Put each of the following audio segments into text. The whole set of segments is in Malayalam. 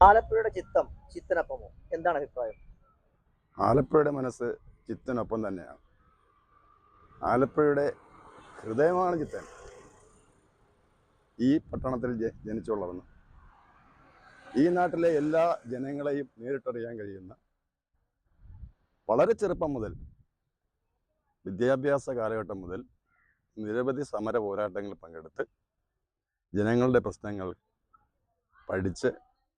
ആലപ്പുഴയുടെ ചിത്തനൊപ്പമോ? എന്താണ് അഭിപ്രായം? ആലപ്പുഴയുടെ മനസ്സ് ചിത്തനൊപ്പം തന്നെയാണ്. ആലപ്പുഴയുടെ ഹൃദയമാണ് ചിത്തൻ. ഈ പട്ടണത്തിൽ ജനിച്ചു വളർന്ന് ഈ നാട്ടിലെ എല്ലാ ജനങ്ങളെയും നേരിട്ടറിയാൻ കഴിയുന്ന, വളരെ ചെറുപ്പം മുതൽ, വിദ്യാഭ്യാസ കാലഘട്ടം മുതൽ നിരവധി സമര പോരാട്ടങ്ങളിൽ പങ്കെടുത്ത് ജനങ്ങളുടെ പ്രശ്നങ്ങൾ പഠിച്ച്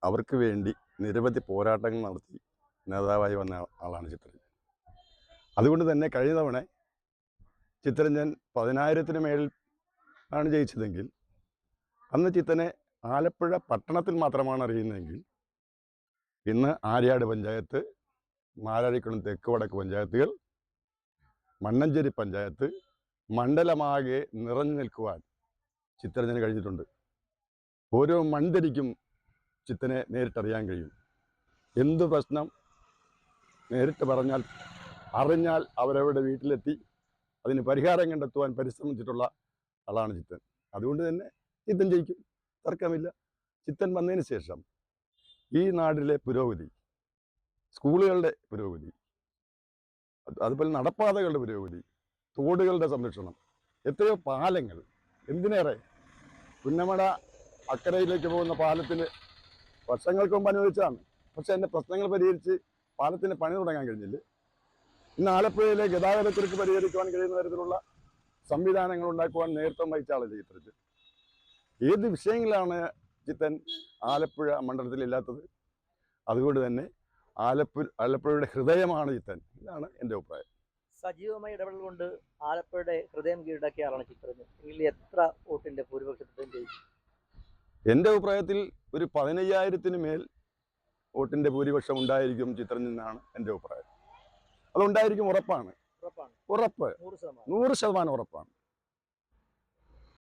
അവർക്ക് വേണ്ടി നിരവധി പോരാട്ടങ്ങൾ നടത്തി നേതാവായി വന്ന ആളാണ് ചിത്തരഞ്ജൻ. അതുകൊണ്ട് തന്നെ കഴിഞ്ഞ തവണ ചിത്തരഞ്ജൻ 10,000-ന് മേൽ ആണ് ജയിച്ചതെങ്കിൽ അന്ന് ചിത്തനെ ആലപ്പുഴ പട്ടണത്തിൽ മാത്രമാണ് അറിയുന്നതെങ്കിൽ ഇന്ന് ആര്യാട് പഞ്ചായത്ത്, മാരാരിക്കുളം തെക്ക് വടക്ക് പഞ്ചായത്തുകൾ, മണ്ണഞ്ചേരി പഞ്ചായത്ത് മണ്ഡലമാകെ നിറഞ്ഞു നിൽക്കുവാൻ ചിത്തരഞ്ജന് കഴിഞ്ഞിട്ടുണ്ട്. ഓരോ മണ്ഡലിക്കും ചിത്തനെ നേരിട്ടറിയാൻ കഴിയും. എന്ത് പ്രശ്നം നേരിട്ട് അറിഞ്ഞാൽ അവരവരുടെ വീട്ടിലെത്തി അതിന് പരിഹാരം കണ്ടെത്തുവാൻ പരിശ്രമിച്ചിട്ടുള്ള ആളാണ് ചിത്തൻ. അതുകൊണ്ട് തന്നെ ചിത്തൻ ജയിക്കും, തർക്കമില്ല. ചിത്തൻ വന്നതിന് ശേഷം ഈ നാട്ടിലെ പുരോഗതി, സ്കൂളുകളുടെ പുരോഗതി, അതുപോലെ നടപ്പാതകളുടെ പുരോഗതി, തോടുകളുടെ സംരക്ഷണം, എത്രയോ പാലങ്ങൾ, എന്തിനേറെ പുന്നമട അക്കരയിലേക്ക് പോകുന്ന പാലത്തിന് വർഷങ്ങൾക്ക് മുമ്പ് അനുവദിച്ചതാണ്. പക്ഷെ അതിൻ്റെ പ്രശ്നങ്ങൾ പരിഹരിച്ച് പാലത്തിന് പണി തുടങ്ങാൻ കഴിഞ്ഞില്ല. ഇന്ന് ആലപ്പുഴയിലെ ഗതാഗതക്കുരുക്ക് പരിഹരിക്കുവാൻ കഴിയുന്ന തരത്തിലുള്ള സംവിധാനങ്ങൾ ഉണ്ടാക്കുവാൻ നേതൃത്വം വഹിച്ച ആളല്ലേ ചിത്തരഞ്ജൻ. ഏത് വിഷയങ്ങളാണ് ചിത്തൻ ആലപ്പുഴ മണ്ഡലത്തിൽ ഇല്ലാത്തത്? അതുകൊണ്ട് തന്നെ ആലപ്പുഴയുടെ ഹൃദയമാണ് ചിത്തൻ. ഇതാണ് എൻ്റെ അഭിപ്രായം. സജീവമായി ഇടപെടൽ കൊണ്ട് ആലപ്പുഴയുടെ ഹൃദയം കീഴടക്കിയ ആളാണ് ചിത്തരഞ്ജൻ. എങ്കിൽ എത്ര വോട്ടിന്റെ ഭൂരിപക്ഷത്തിൽ ജയിച്ചു? എൻ്റെ അഭിപ്രായത്തിൽ ഒരു 15,000-ന് മേൽ വോട്ടിൻ്റെ ഭൂരിപക്ഷം ഉണ്ടായിരിക്കും ചിത്തരഞ്ജനാണ് എൻ്റെ അഭിപ്രായം. അതുണ്ടായിരിക്കും, ഉറപ്പാണ്. ഉറപ്പ്, 100% ഉറപ്പാണ്.